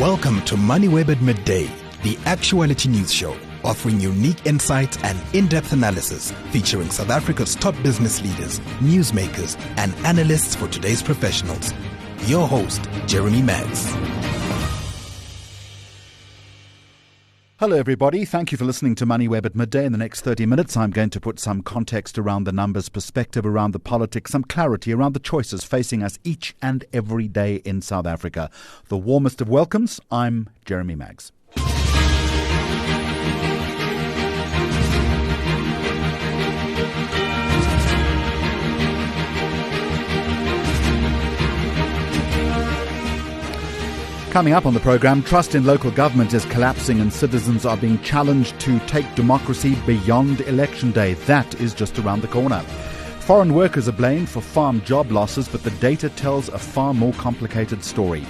Welcome to Moneyweb at Midday, the actuality news show, offering unique insights and in-depth analysis featuring South Africa's top business leaders, newsmakers, and analysts for today's professionals. Your host, Jeremy Maggs. Hello, everybody. Thank you for listening to Moneyweb at Midday. In the next 30 minutes, I'm going to put some context around the numbers, perspective around the politics, some clarity around the choices facing us each and every day in South Africa. The warmest of welcomes. I'm Jeremy Maggs. Coming up on the programme, trust in local government is collapsing and citizens are being challenged to take democracy beyond election day. That is just around the corner. Foreign workers are blamed for farm job losses, but the data tells a far more complicated story.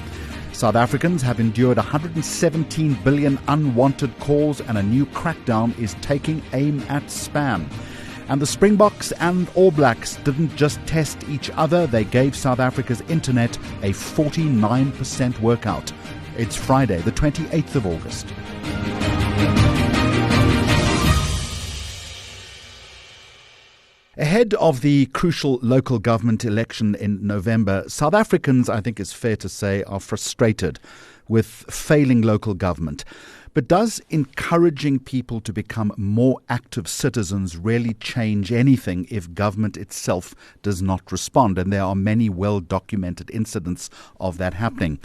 South Africans have endured 117 billion unwanted calls and a new crackdown is taking aim at spam. And the Springboks and All Blacks didn't just test each other, they gave South Africa's internet a 49% workout. It's Friday, the 28th of August. Ahead of the crucial local government election in November, South Africans, I think it's fair to say, are frustrated with failing local government. But does encouraging people to become more active citizens really change anything if government itself does not respond? And there are many well-documented incidents of that happening.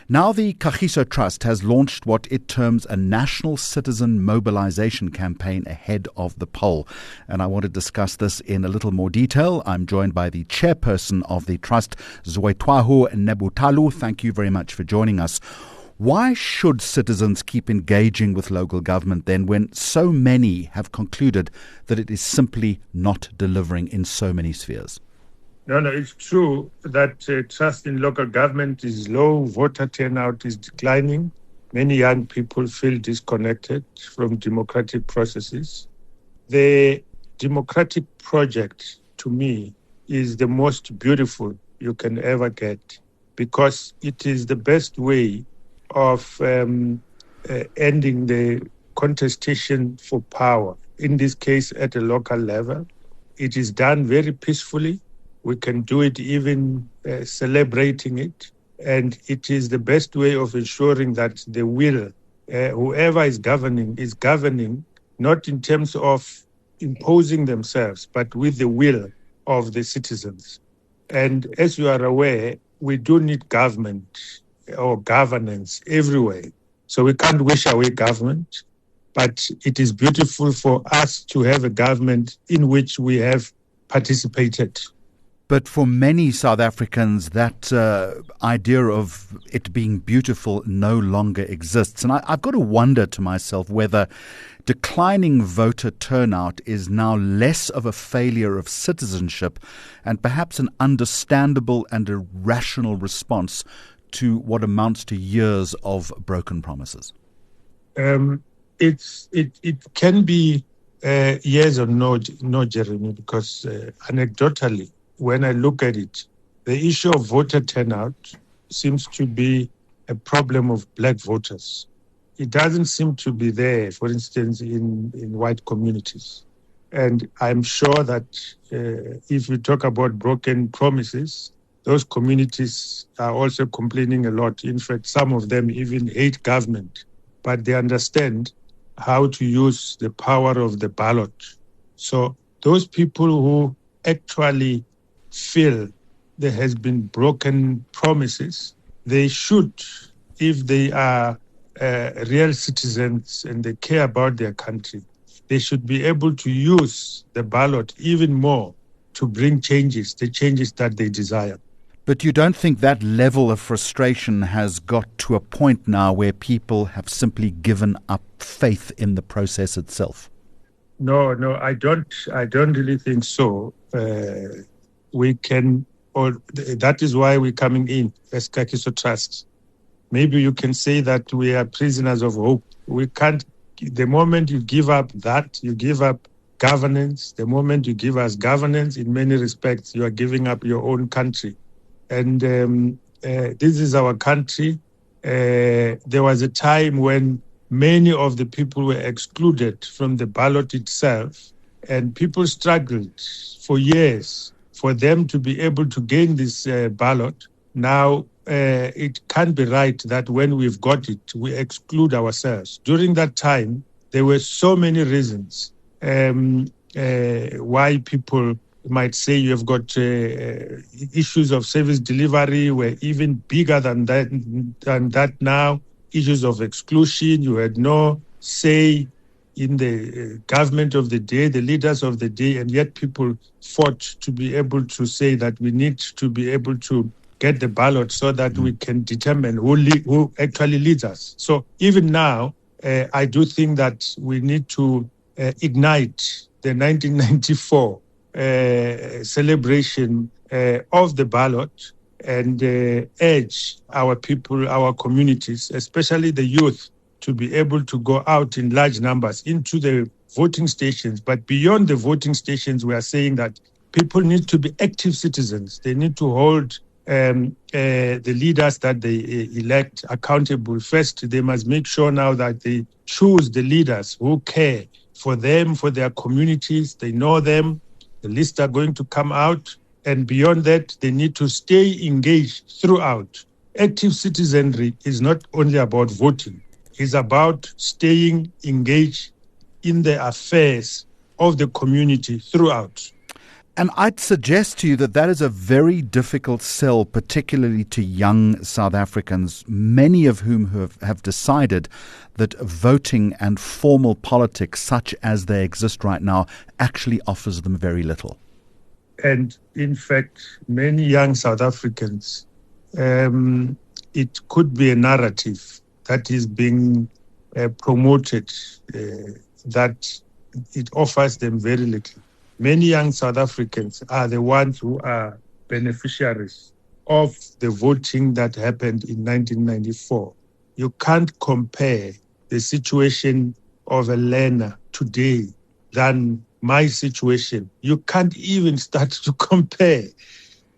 Now the Kagiso Trust has launched what it terms a national citizen mobilization campaign ahead of the poll. And I want to discuss this in a little more detail. I'm joined by the chairperson of the trust, Zwetwahu Nebutalu. Thank you very much for joining us. Why should citizens keep engaging with local government then when so many have concluded that it is simply not delivering in so many spheres? No, it's true that trust in local government is low, voter turnout is declining. Many young people feel disconnected from democratic processes. The democratic project, to me, is the most beautiful you can ever get because it is the best way of ending the contestation for power, in this case at a local level. It is done very peacefully. We can do it even celebrating it. And it is the best way of ensuring that the will, whoever is governing not in terms of imposing themselves, but with the will of the citizens. And as you are aware, we do need government or governance everywhere. So we can't wish away government, but it is beautiful for us to have a government in which we have participated. But for many South Africans, that idea of it being beautiful no longer exists. And I've got to wonder to myself whether declining voter turnout is now less of a failure of citizenship and perhaps an understandable and a rational response to what amounts to years of broken promises. It can be yes or no, Jeremy, because anecdotally, when I look at it, the issue of voter turnout seems to be a problem of black voters. It doesn't seem to be there, for instance, in white communities. And I'm sure that if we talk about broken promises, those communities are also complaining a lot. In fact, some of them even hate government, but they understand how to use the power of the ballot. So those people who actually feel there has been broken promises, they should, if they are real citizens and they care about their country, they should be able to use the ballot even more to bring changes, the changes that they desire. But you don't think that level of frustration has got to a point now where people have simply given up faith in the process itself? No, I don't really think so. We can, or that is why we're coming in as Kagiso Trust. Maybe you can say that we are prisoners of hope. We can't, the moment you give up that, you give up governance. The moment you give us governance, in many respects, you are giving up your own country. And this is our country. there was a time when many of the people were excluded from the ballot itself, and people struggled for years for them to be able to gain this ballot. Now, it can't be right that when we've got it, we exclude ourselves. During that time, there were so many reasons why people might say you have got issues of service delivery were even bigger than that now. Issues of exclusion, you had no say in the government of the day, the leaders of the day, and yet people fought to be able to say that we need to be able to get the ballot so that we can determine who actually leads us. So even now, I do think that we need to ignite the 1994 celebration of the ballot and urge our people, our communities, especially the youth, to be able to go out in large numbers into the voting stations. But beyond the voting stations, we are saying that people need to be active citizens. They need to hold the leaders that they elect accountable. First, they must make sure now that they choose the leaders who care for them, for their communities. They know them. The lists are going to come out. And beyond that, they need to stay engaged throughout. Active citizenry is not only about voting. It's about staying engaged in the affairs of the community throughout. And I'd suggest to you that that is a very difficult sell, particularly to young South Africans, many of whom have decided that voting and formal politics, such as they exist right now, actually offers them very little. And in fact, many young South Africans, it could be a narrative that is being promoted that it offers them very little. Many young South Africans are the ones who are beneficiaries of the voting that happened in 1994. You can't compare the situation of a learner today than my situation. You can't even start to compare.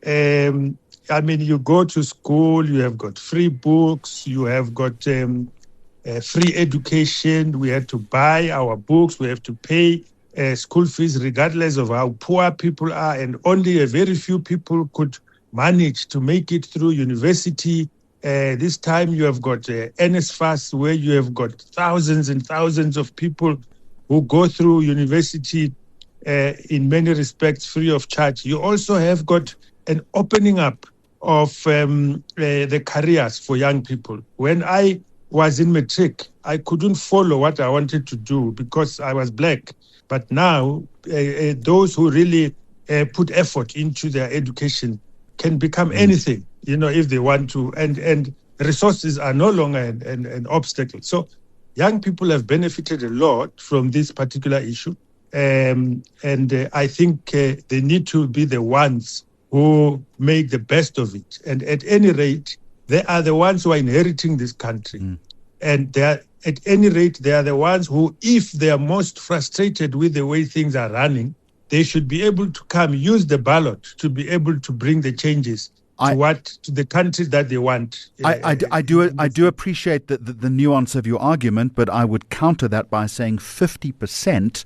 You go to school, you have got free books, you have got free education. We have to buy our books, we have to pay school fees regardless of how poor people are, and only a very few people could manage to make it through university. This time you have got NSFAS, where you have got thousands and thousands of people who go through university in many respects free of charge. You also have got an opening up of the careers for young people. When I was in matric, I couldn't follow what I wanted to do because I was black. But now, those who really put effort into their education can become anything, if they want to. And resources are no longer an obstacle. So young people have benefited a lot from this particular issue. And I think they need to be the ones who make the best of it. And at any rate, they are the ones who are inheriting this country. And at any rate, they are the ones who, if they are most frustrated with the way things are running, they should be able to come use the ballot to be able to bring the changes to the country that they want. I do appreciate the nuance of your argument, but I would counter that by saying 50%,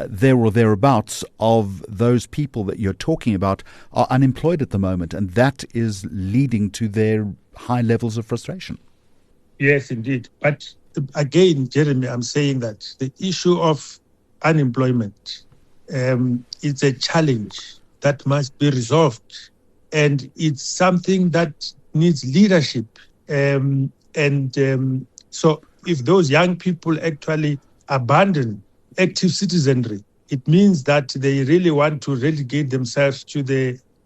there or thereabouts, of those people that you're talking about are unemployed at the moment, and that is leading to their high levels of frustration. Yes, indeed. But again, Jeremy, I'm saying that the issue of unemployment is a challenge that must be resolved. And it's something that needs leadership. So if those young people actually abandon active citizenry, it means that they really want to relegate themselves to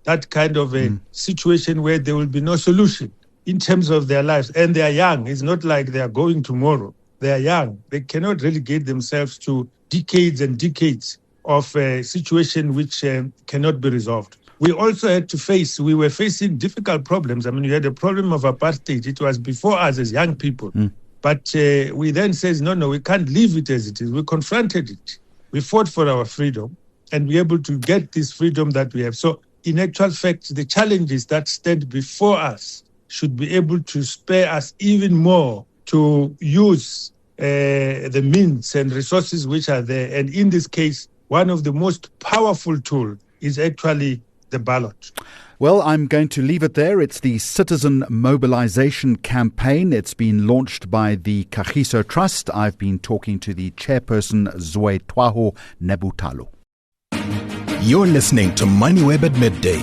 that kind of a situation where there will be no solution in terms of their lives. And they are young. It's not like they are going tomorrow. They are young. They cannot relegate themselves to decades and decades of a situation which cannot be resolved. We also had we were facing difficult problems. You had a problem of apartheid. It was before us as young people. But we then said, no, we can't leave it as it is. We confronted it. We fought for our freedom, and we were able to get this freedom that we have. So in actual fact, the challenges that stand before us should be able to spare us even more to use the means and resources which are there. And in this case, one of the most powerful tools is actually the ballot. Well, I'm going to leave it there. It's the Citizen Mobilization Campaign. It's been launched by the Kagiso Trust. I've been talking to the chairperson, Zoetwaho Nebutalo. You're listening to Moneyweb at Midday.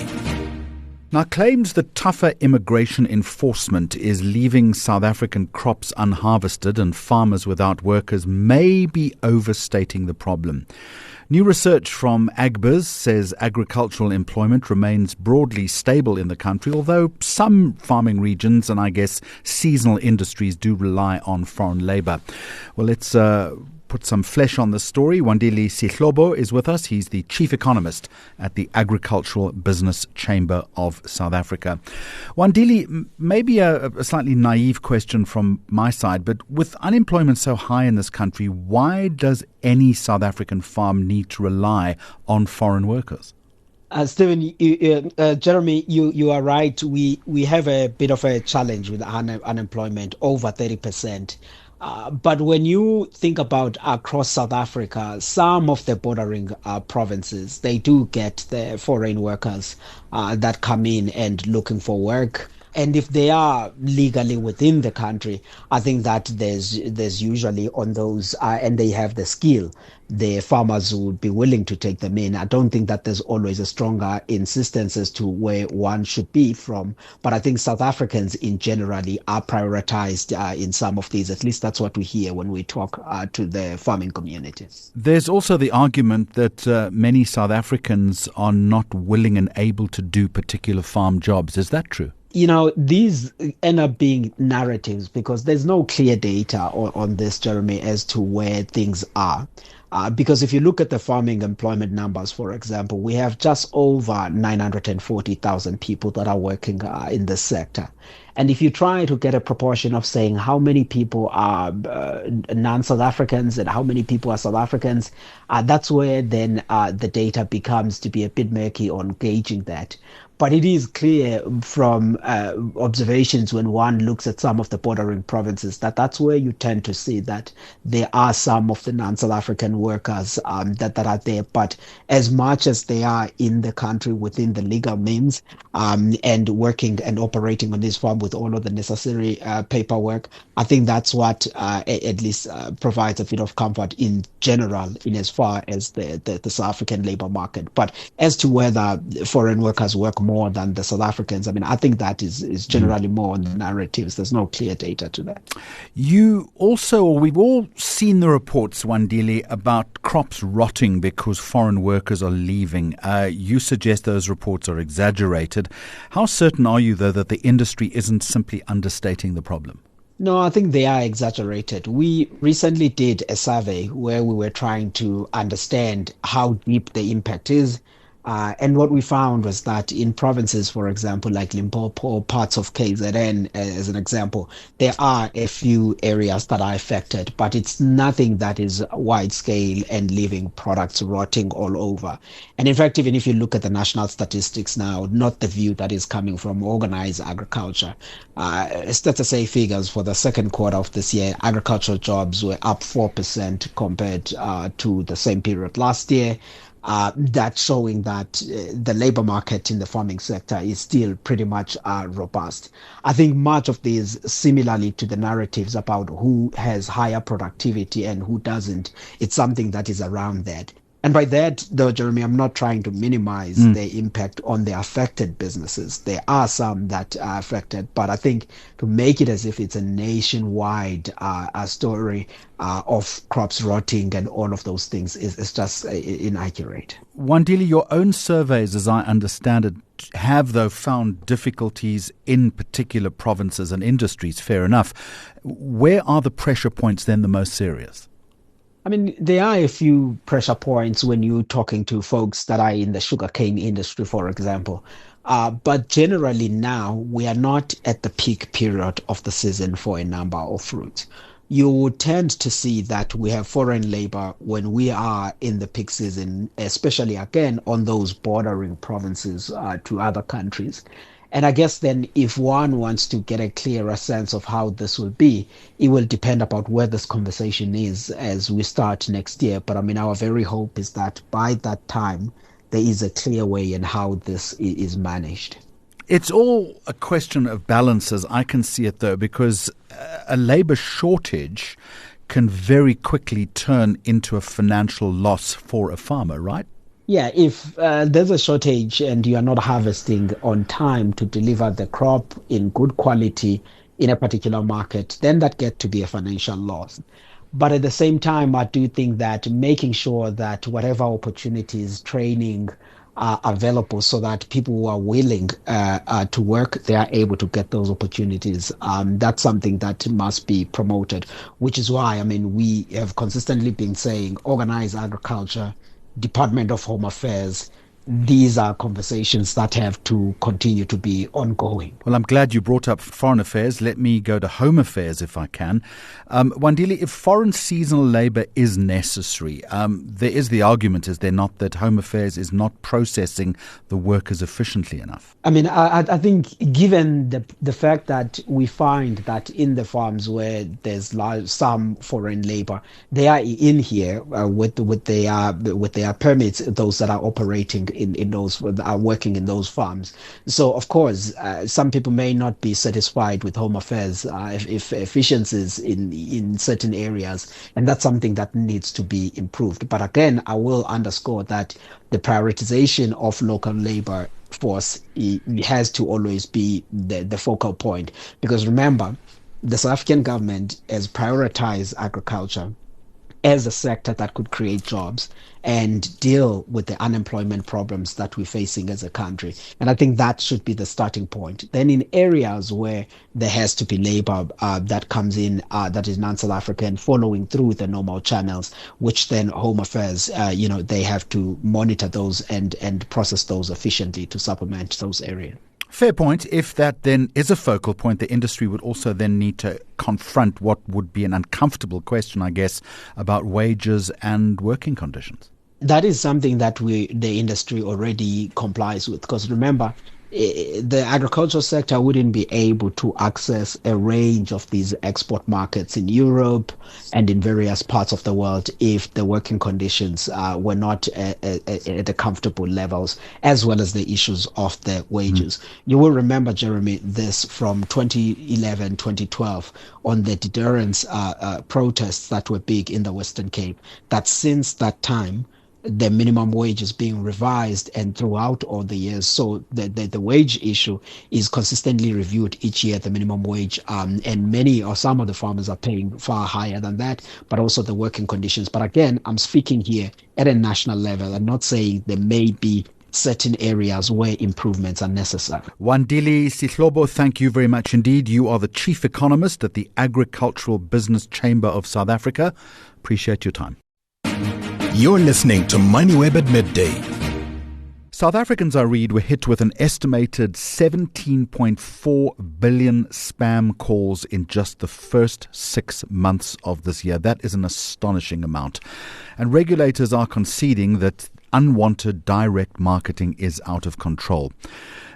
Now, claims that tougher immigration enforcement is leaving South African crops unharvested and farmers without workers may be overstating the problem. New research from Agbiz says agricultural employment remains broadly stable in the country, although some farming regions and I guess seasonal industries do rely on foreign labour. Well, let's put some flesh on the story. Wandile Sihlobo is with us. He's the chief economist at the Agricultural Business Chamber of South Africa. Wandile, maybe a slightly naive question from my side, but with unemployment so high in this country, why does any South African farm need to rely on foreign workers? Stephen, Jeremy, you are right. We have a bit of a challenge with unemployment, over 30%. But when you think about across South Africa, some of the bordering provinces, they do get the foreign workers that come in and looking for work. And if they are legally within the country, I think that there's usually on those, and they have the skill, the farmers would be willing to take them in. I don't think that there's always a stronger insistence as to where one should be from. But I think South Africans in generally are prioritized in some of these. At least that's what we hear when we talk to the farming communities. There's also the argument that many South Africans are not willing and able to do particular farm jobs. Is that true? You know, these end up being narratives because there's no clear data on this, Jeremy, as to where things are. Because if you look at the farming employment numbers, for example, we have just over 940,000 people that are working in this sector. And if you try to get a proportion of saying how many people are non-South Africans and how many people are South Africans, that's where then the data becomes to be a bit murky on gauging that. But it is clear from observations when one looks at some of the bordering provinces that that's where you tend to see that there are some of the non-South African workers that are there. But as much as they are in the country within the legal means and working and operating on this farm with all of the necessary paperwork, I think that's what at least provides a bit of comfort in general in as far as the South African labour market. But as to whether foreign workers work more than the South Africans, I mean, I think that is generally more on the narratives. There's no clear data to that. You also, or we've all seen the reports, Wandile, about crops rotting because foreign workers are leaving. You suggest those reports are exaggerated. How certain are you, though, that the industry isn't simply understating the problem? No, I think they are exaggerated. We recently did a survey where we were trying to understand how deep the impact is. And what we found was that in provinces, for example, like Limpopo, parts of KZN, as an example, there are a few areas that are affected, but it's nothing that is wide scale and leaving products rotting all over. And in fact, even if you look at the national statistics now, not the view that is coming from organized agriculture, Statista figures for the second quarter of this year, agricultural jobs were up 4% compared to the same period last year. That's showing that the labor market in the farming sector is still pretty much robust. I think much of these, similarly to the narratives about who has higher productivity and who doesn't, it's something that is around that. And by that, though, Jeremy, I'm not trying to minimize the impact on the affected businesses. There are some that are affected, but I think to make it as if it's a nationwide story of crops rotting and all of those things is just inaccurate. Wandile, your own surveys, as I understand it, have, though, found difficulties in particular provinces and industries, fair enough. Where are the pressure points then the most serious? I mean, there are a few pressure points when you're talking to folks that are in the sugarcane industry, for example. But generally now, we are not at the peak period of the season for a number of fruits. You would tend to see that we have foreign labor when we are in the peak season, especially again on those bordering provinces to other countries. And I guess then if one wants to get a clearer sense of how this will be, it will depend about where this conversation is as we start next year. But I mean, our very hope is that by that time, there is a clear way in how this is managed. It's all a question of balance, as I can see it, though, because a labour shortage can very quickly turn into a financial loss for a farmer, right? Yeah, if there's a shortage and you are not harvesting on time to deliver the crop in good quality in a particular market, then that gets to be a financial loss. But at the same time, I do think that making sure that whatever opportunities, training are available so that people who are willing to work, they are able to get those opportunities. That's something that must be promoted, which is why, I mean, we have consistently been saying organized agriculture, Department of Home Affairs. These are conversations that have to continue to be ongoing. Well, I'm glad you brought up foreign affairs. Let me go to home affairs if I can. Wandile, if foreign seasonal labour is necessary, there is the argument, is there not, that home affairs is not processing the workers efficiently enough? I mean, I think given the fact that we find that in the farms where there's some foreign labour, they are in here with their permits, those that are operating in those are working in those farms. So of course, some people may not be satisfied with home affairs if efficiencies in certain areas, and that's something that needs to be improved. But again, I will underscore that the prioritization of local labor force it has to always be the focal point, because remember, the South African government has prioritized agriculture as a sector that could create jobs and deal with the unemployment problems that we're facing as a country. And I think that should be the starting point. Then in areas where there has to be labor that comes in that is non-South African, following through the normal channels, which then Home Affairs, they have to monitor those and process those efficiently to supplement those areas. Fair point. If that then is a focal point, the industry would also then need to confront what would be an uncomfortable question, I guess, about wages and working conditions. That is something that the industry already complies with, because remember, the agricultural sector wouldn't be able to access a range of these export markets in Europe and in various parts of the world if the working conditions were not at the comfortable levels, as well as the issues of the wages. You will remember, Jeremy, this from 2011, 2012 on the deterrence protests that were big in the Western Cape, that since that time, the minimum wage is being revised and throughout all the years. So the wage issue is consistently reviewed each year, the minimum wage, and many or some of the farmers are paying far higher than that, but also the working conditions. But again, I'm speaking here at a national level. I'm not saying there may be certain areas where improvements are necessary. Wandile Sihlobo, thank you very much indeed. You are the Chief Economist at the Agricultural Business Chamber of South Africa. Appreciate your time. You're listening to Moneyweb at Midday. South Africans, I read, were hit with an estimated 17.4 billion spam calls in just the first 6 months of this year. That is an astonishing amount. And regulators are conceding that unwanted direct marketing is out of control.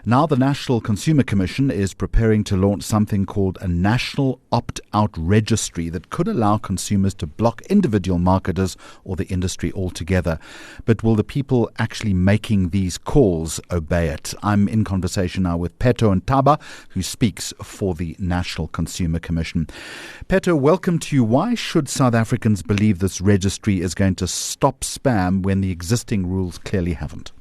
Now the National Consumer Commission is preparing to launch something called a national opt-out registry that could allow consumers to block individual marketers or the industry altogether. But will the people actually making these calls obey it? I'm in conversation now with Peto Ntaba, who speaks for the National Consumer Commission. Peto, welcome to you. Why should South Africans believe this registry is going to stop spam when the existing rules clearly haven't?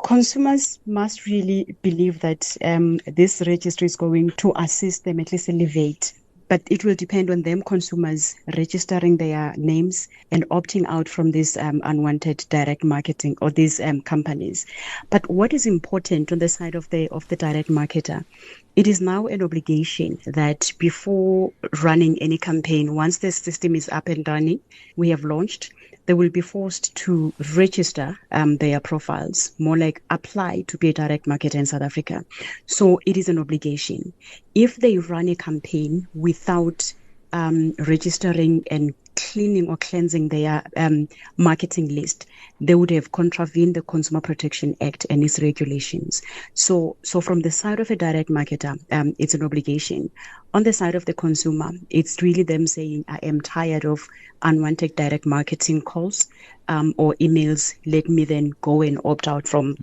Consumers must really believe that this registry is going to assist them, at least alleviate. But it will depend on them, consumers, registering their names and opting out from this unwanted direct marketing or these companies. But what is important on the side of the direct marketer, it is now an obligation that before running any campaign, once the system is up and running, we have launched, they will be forced to register their profiles, more like apply to be a direct marketer in South Africa. So it is an obligation. If they run a campaign without registering and cleaning or cleansing their marketing list, they would have contravened the Consumer Protection Act and its regulations. So from the side of a direct marketer, it's an obligation. On the side of the consumer, it's really them saying, I am tired of unwanted direct marketing calls or emails. Let me then go and opt out from,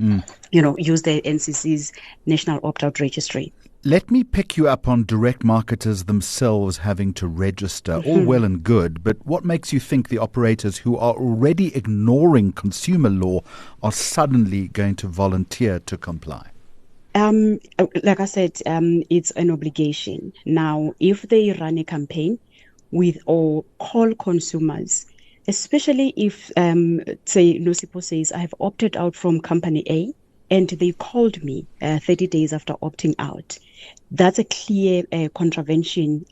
use the NCC's National Opt-out Registry. Let me pick you up on direct marketers themselves having to register. All well and good, but what makes you think the operators who are already ignoring consumer law are suddenly going to volunteer to comply? Like I said, it's an obligation. Now, if they run a campaign with or call consumers, especially if, say, Nosipo says, I have opted out from company A, and they called me 30 days after opting out, that's a clear contravention.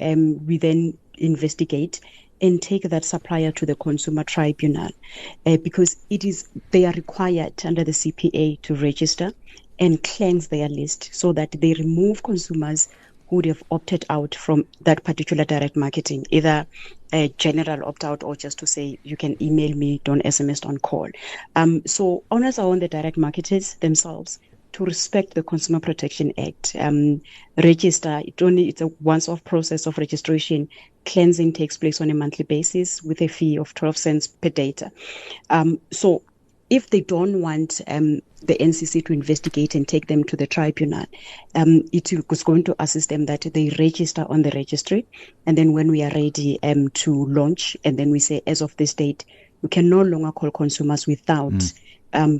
We then investigate and take that supplier to the consumer tribunal because they are required under the CPA to register and cleanse their list so that they remove consumers who would have opted out from that particular direct marketing, either a general opt-out or just to say, you can email me, don't SMS, don't call. So onus are on the direct marketers themselves to respect the Consumer Protection Act. Register, it's a once-off process of registration. Cleansing takes place on a monthly basis with a fee of 12 cents per data. So if they don't want the NCC to investigate and take them to the tribunal, it is going to assist them that they register on the registry. And then when we are ready to launch, and then we say, as of this date, you can no longer call consumers without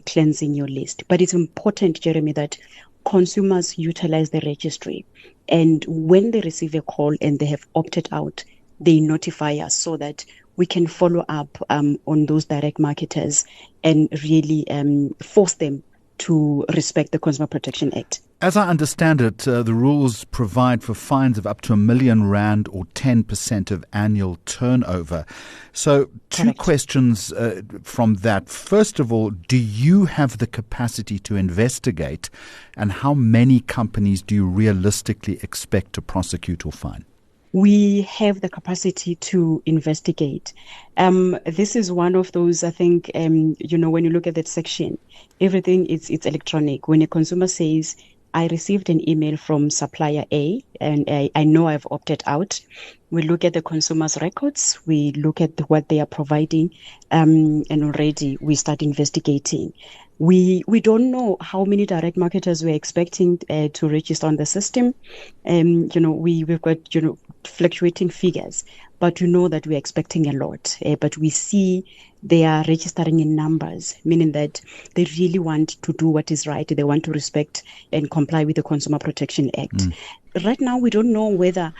cleansing your list. But it's important, Jeremy, that consumers utilize the registry. And when they receive a call and they have opted out, they notify us so that we can follow up on those direct marketers and really force them to respect the Consumer Protection Act. As I understand it, the rules provide for fines of up to R1 million or 10% of annual turnover. So two questions from that. First of all, do you have the capacity to investigate? And how many companies do you realistically expect to prosecute or fine? We have the capacity to investigate. This is one of those, I think, when you look at that section, everything it's electronic. When a consumer says, I received an email from supplier A and I know I've opted out, we look at the consumer's records, we look at what they are providing, and already we start investigating. We don't know how many direct marketers we're expecting to register on the system. We've got, fluctuating figures, but you know that we're expecting a lot. But we see they are registering in numbers, meaning that they really want to do what is right. They want to respect and comply with the Consumer Protection Act. Right now, we don't know whether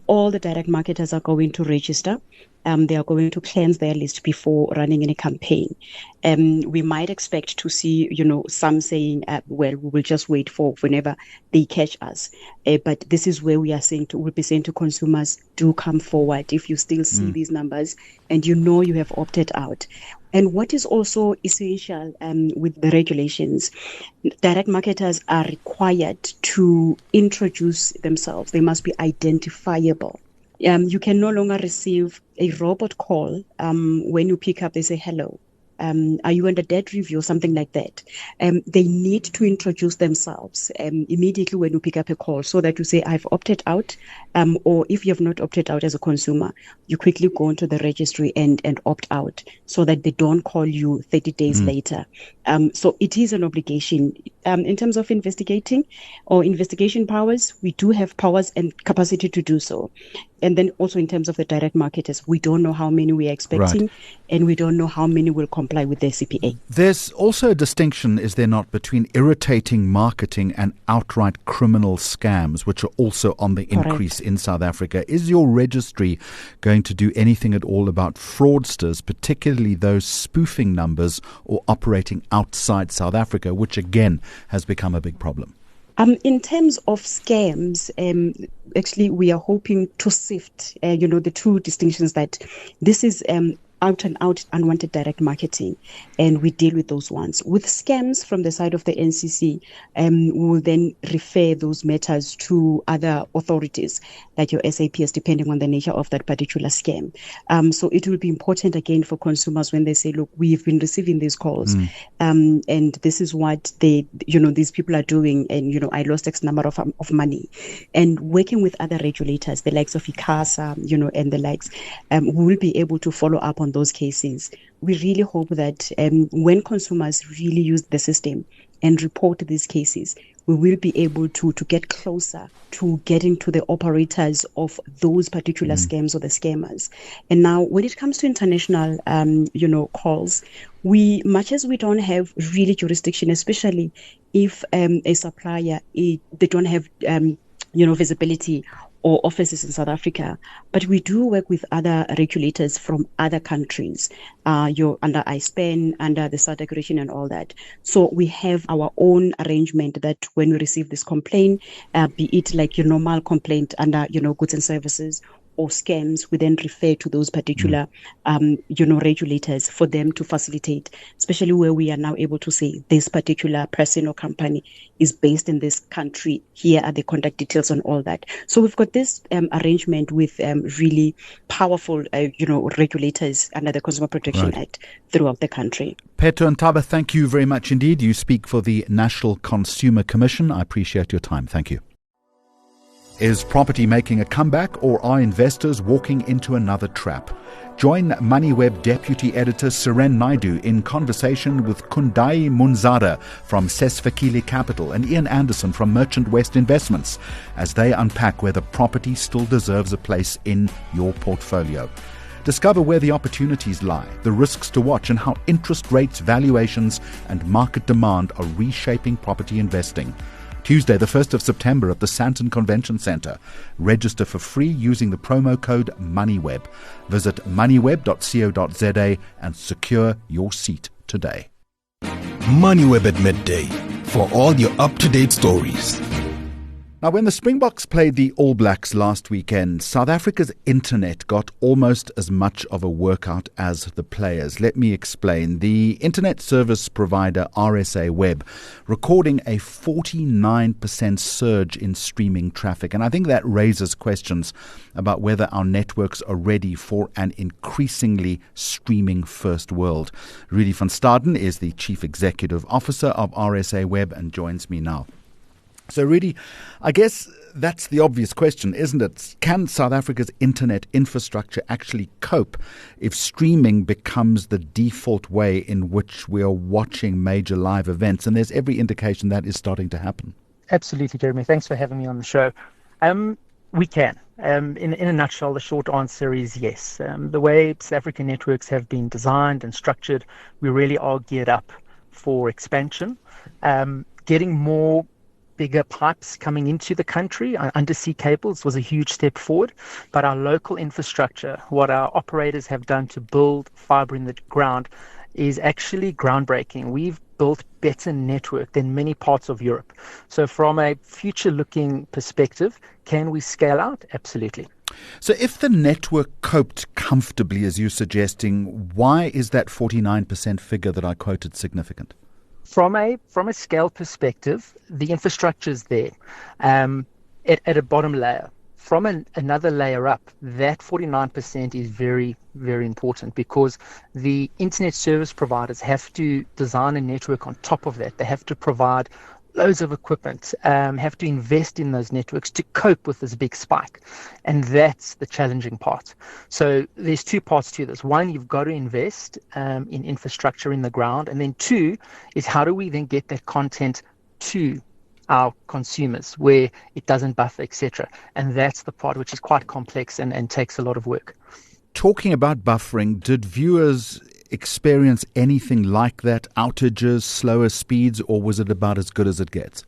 all the direct marketers are going to register. They are going to cleanse their list before running any campaign. We might expect to see, some saying, we will just wait for whenever they catch us. But this is where we'll be saying to consumers, do come forward if you still see these numbers and you have opted out. And what is also essential with the regulations, direct marketers are required to introduce themselves. They must be identifiable. You can no longer receive a robot call when you pick up, they say, hello. Are you under debt review or something like that? They need to introduce themselves immediately when you pick up a call so that you say, I've opted out. Or if you have not opted out as a consumer, you quickly go into the registry and opt out so that they don't call you 30 days later. So it is an obligation. In terms of investigating or investigation powers, we do have powers and capacity to do so. And then also in terms of the direct marketers, we don't know how many we are expecting, and we don't know how many will comply with the CPA. There's also a distinction, is there not, between irritating marketing and outright criminal scams, which are also on the increase in South Africa. Is your registry going to do anything at all about fraudsters, particularly those spoofing numbers or operating outside South Africa, which again has become a big problem? In terms of scams, actually, we are hoping to sift, the two distinctions that this is out and out unwanted direct marketing, and we deal with those ones. With scams from the side of the NCC, we will then refer those matters to other authorities like your SAPS, depending on the nature of that particular scam. So it will be important again for consumers when they say, look, we've been receiving these calls, and this is what these people are doing, and I lost X number of money. And working with other regulators, the likes of ICASA, and the likes, we will be able to follow up on those cases. We really hope that when consumers really use the system and report these cases, we will be able to get closer to getting to the operators of those particular scams or the scammers. And now, when it comes to international, calls, much as we don't have really jurisdiction, especially if a supplier, they don't have, visibility or offices in South Africa, but we do work with other regulators from other countries. You're under ISPEN, under the SADC region and all that. So we have our own arrangement that when we receive this complaint, be it like your normal complaint under, goods and services or scams, we then refer to those particular, regulators for them to facilitate, especially where we are now able to say this particular person or company is based in this country. Here are the contact details and all that. So we've got this arrangement with really powerful, regulators under the Consumer Protection Act throughout the country. Pheto Ntaba, thank you very much indeed. You speak for the National Consumer Commission. I appreciate your time. Thank you. Is property making a comeback, or are investors walking into another trap? Join Moneyweb Deputy Editor Suren Naidu in conversation with Kundai Munzada from Sesfakile Capital and Ian Anderson from Merchant West Investments as they unpack whether property still deserves a place in your portfolio. Discover where the opportunities lie, the risks to watch, and how interest rates, valuations, and market demand are reshaping property investing. Tuesday, the 1st of September at the Sandton Convention Centre. Register for free using the promo code MONEYWEB. Visit moneyweb.co.za and secure your seat today. Moneyweb at midday for all your up-to-date stories. Now, when the Springboks played the All Blacks last weekend, South Africa's internet got almost as much of a workout as the players. Let me explain. The internet service provider RSA Web recording a 49% surge in streaming traffic. And I think that raises questions about whether our networks are ready for an increasingly streaming-first world. Rudy van Staden is the Chief Executive Officer of RSA Web and joins me now. So, Rudy, I guess that's the obvious question, isn't it? Can South Africa's internet infrastructure actually cope if streaming becomes the default way in which we are watching major live events? And there's every indication that is starting to happen. Absolutely, Jeremy. Thanks for having me on the show. We can. In a nutshell, the short answer is yes. The way South African networks have been designed and structured, we really are geared up for expansion. Getting more bigger pipes coming into the country, undersea cables, was a huge step forward. But our local infrastructure, what our operators have done to build fiber in the ground, is actually groundbreaking. We've built better network than many parts of Europe. So from a future-looking perspective, can we scale out? Absolutely. So if the network coped comfortably, as you're suggesting, why is that 49% figure that I quoted significant? From a scale perspective, the infrastructure is there at a bottom layer. From another layer up, that 49% is very, very important because the internet service providers have to design a network on top of that. They have to provide loads of equipment, have to invest in those networks to cope with this big spike. And that's the challenging part. So there's two parts to this. One, you've got to invest in infrastructure in the ground. And then two is how do we then get that content to our consumers where it doesn't buffer, etc. And that's the part which is quite complex and takes a lot of work. Talking about buffering, did viewers experience anything like that? Outages, slower speeds, or was it about as good as it gets?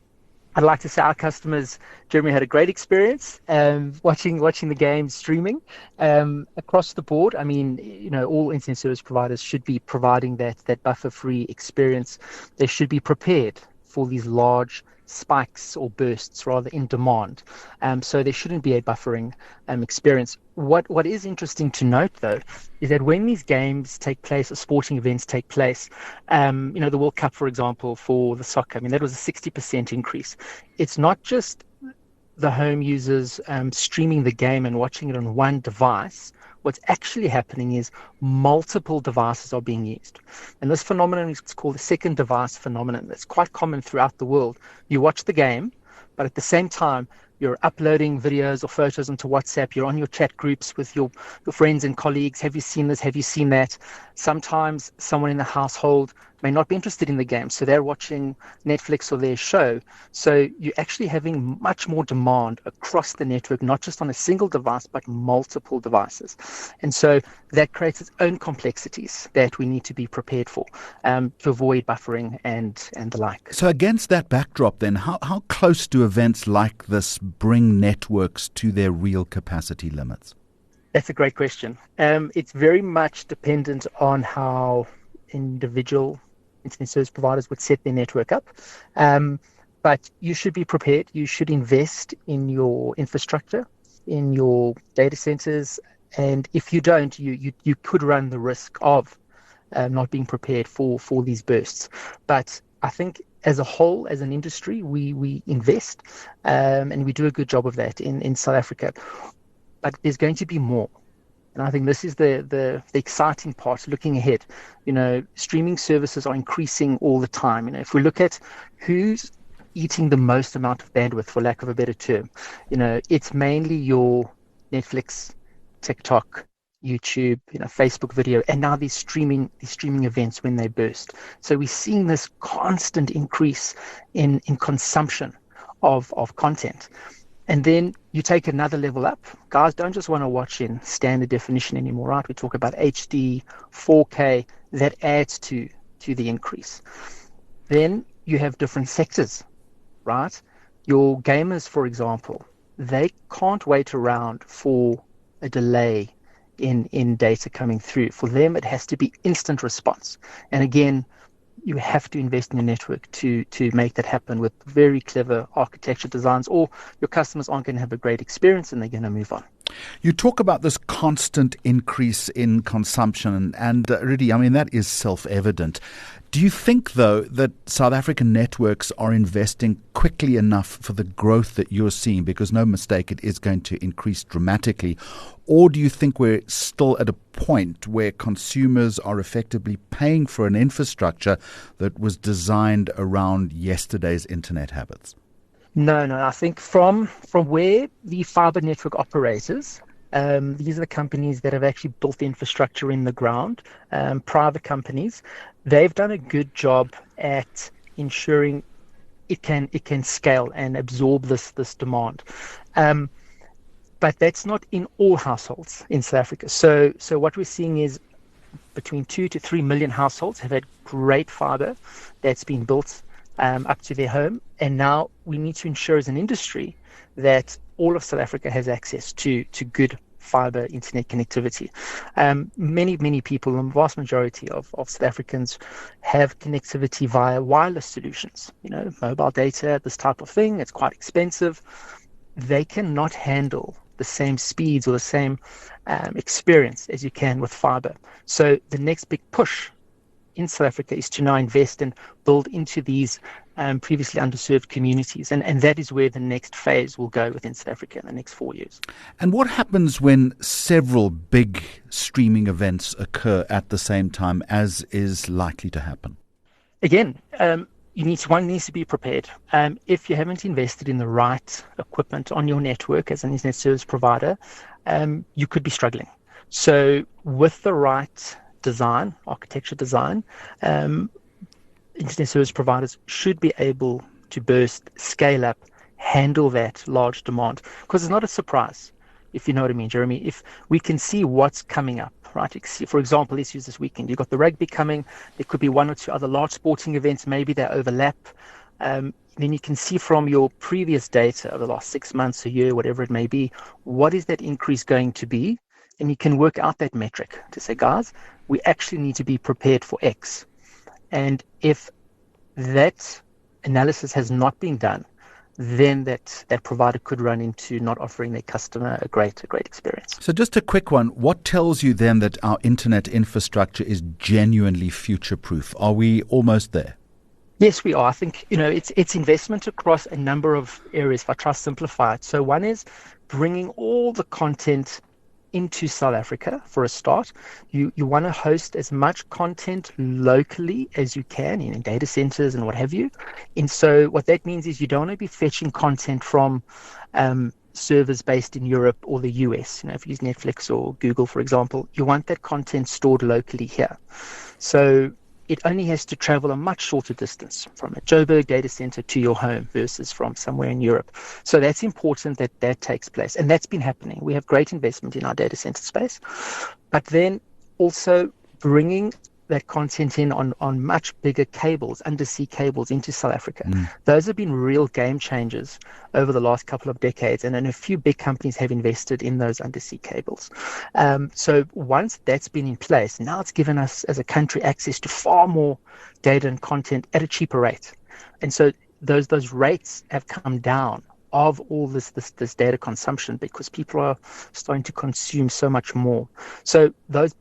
I'd like to say our customers, Jeremy, had a great experience watching the game streaming across the board. I mean, all internet service providers should be providing that buffer-free experience. They should be prepared for these large spikes or bursts rather in demand. So there shouldn't be a buffering experience. What is interesting to note, though, is that when these games take place or sporting events take place, the World Cup, for example, for the soccer, that was a 60% increase. It's not just the home users streaming the game and watching it on one device. What's actually happening is multiple devices are being used. And this phenomenon is called the second device phenomenon. It's quite common throughout the world. You watch the game, but at the same time, you're uploading videos or photos onto WhatsApp. You're on your chat groups with your friends and colleagues. Have you seen this? Have you seen that? Sometimes someone in the household may not be interested in the game, so they're watching Netflix or their show. So you're actually having much more demand across the network, not just on a single device, but multiple devices. And so that creates its own complexities that we need to be prepared for to avoid buffering and the like. So against that backdrop then, how close do events like this bring networks to their real capacity limits? That's a great question. It's very much dependent on how individual internet service providers would set their network up. But you should be prepared. You should invest in your infrastructure, in your data centers. And if you don't, you could run the risk of not being prepared for these bursts. But I think as a whole, as an industry, we invest and we do a good job of that in South Africa. But there's going to be more. And I think this is the exciting part looking ahead. Streaming services are increasing all the time. If we look at who's eating the most amount of bandwidth, for lack of a better term, it's mainly your Netflix, TikTok, YouTube, Facebook video, and now these streaming events when they burst. So we're seeing this constant increase in consumption of content. And then you take another level up. Guys don't just want to watch in standard definition anymore, right? We talk about HD, 4K, that adds to the increase. Then you have different sectors, right? Your gamers, for example, they can't wait around for a delay in data coming through. For them, it has to be instant response. And again, you have to invest in your network to make that happen with very clever architecture designs, or your customers aren't going to have a great experience and they're going to move on. You talk about this constant increase in consumption, and really, that is self-evident. Do you think, though, that South African networks are investing quickly enough for the growth that you're seeing? Because no mistake, it is going to increase dramatically. Or do you think we're still at a point where consumers are effectively paying for an infrastructure that was designed around yesterday's internet habits? No. I think from where the fiber network operators, these are the companies that have actually built the infrastructure in the ground, private companies. They've done a good job at ensuring it can scale and absorb this demand. But that's not in all households in South Africa. So what we're seeing is between 2 to 3 million households have had great fiber that's been built up to their home. And now we need to ensure as an industry that all of South Africa has access to good fiber internet connectivity. Many people, the vast majority of South Africans have connectivity via wireless solutions, mobile data, this type of thing. It's quite expensive. They cannot handle the same speeds or the same experience as you can with fiber. So the next big push in South Africa is to now invest and build into these previously underserved communities. And that is where the next phase will go within South Africa in the next 4 years. And what happens when several big streaming events occur at the same time, as is likely to happen? Again, one needs to be prepared. If you haven't invested in the right equipment on your network as an internet service provider, you could be struggling. So with the right design, architecture design, internet service providers should be able to burst, scale up, handle that large demand. Because it's not a surprise, if you know what I mean, Jeremy. If we can see what's coming up, right? For example, let's use this weekend. You've got the rugby coming. There could be one or two other large sporting events. Maybe they overlap. Then you can see from your previous data over the last 6 months, a year, whatever it may be, what is that increase going to be? And you can work out that metric to say, guys, we actually need to be prepared for X. And if that analysis has not been done, then that provider could run into not offering their customer a great experience. So just a quick one. What tells you then that our internet infrastructure is genuinely future-proof? Are we almost there? Yes, we are. I think, it's investment across a number of areas, if I try to simplify it. So one is bringing all the content into South Africa for a start. You want to host as much content locally as you can in data centers and what have you. And so what that means is you don't want to be fetching content from servers based in Europe or the US. If you use Netflix or Google, for example, you want that content stored locally here. So it only has to travel a much shorter distance from a Joburg data center to your home versus from somewhere in Europe. So that's important that takes place. And that's been happening. We have great investment in our data center space. But then also bringing that content in on much bigger cables, undersea cables into South Africa. Those have been real game changers over the last couple of decades, and then a few big companies have invested in those undersea cables. So once that's been in place, now it's given us as a country access to far more data and content at a cheaper rate. And so those rates have come down of all this data consumption because people are starting to consume so much more. So those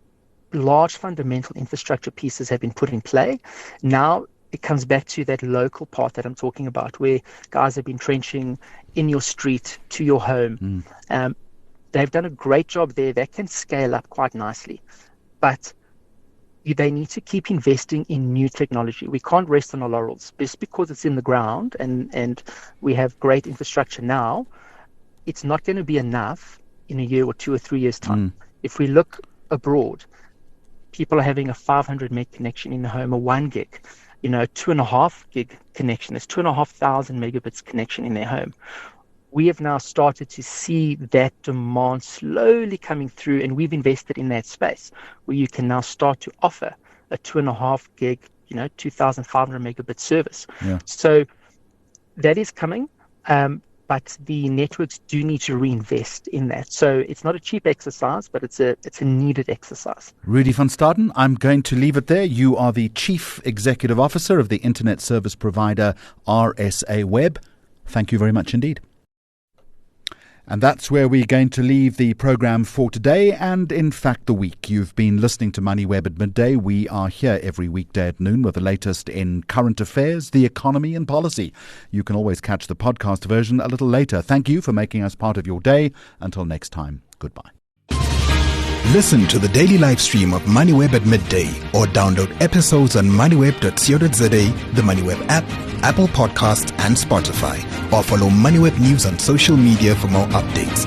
large fundamental infrastructure pieces have been put in play. Now it comes back to that local part that I'm talking about, where guys have been trenching in your street to your home. They've done a great job there. That can scale up quite nicely. But they need to keep investing in new technology. We can't rest on our laurels. Just because it's in the ground and we have great infrastructure now, it's not going to be enough in a year or 2 or 3 years' time. If we look abroad, people are having a 500 meg connection in the home, a 1 gig, 2.5 gig connection. There's 2,500 megabits connection in their home. We have now started to see that demand slowly coming through, and we've invested in that space where you can now start to offer a 2.5 gig, 2,500 megabit service. So that is coming. But the networks do need to reinvest in that. So it's not a cheap exercise, but it's a needed exercise. Rudy van Staden, I'm going to leave it there. You are the Chief Executive Officer of the Internet Service Provider RSA Web. Thank you very much indeed. And that's where we're going to leave the program for today and, in fact, the week. You've been listening to Moneyweb at Midday. We are here every weekday at noon with the latest in current affairs, the economy and policy. You can always catch the podcast version a little later. Thank you for making us part of your day. Until next time, goodbye. Listen to the daily live stream of Moneyweb at midday or download episodes on moneyweb.co.za, the Moneyweb app, Apple Podcasts and Spotify, or follow Moneyweb News on social media for more updates.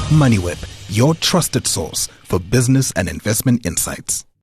Moneyweb, your trusted source for business and investment insights.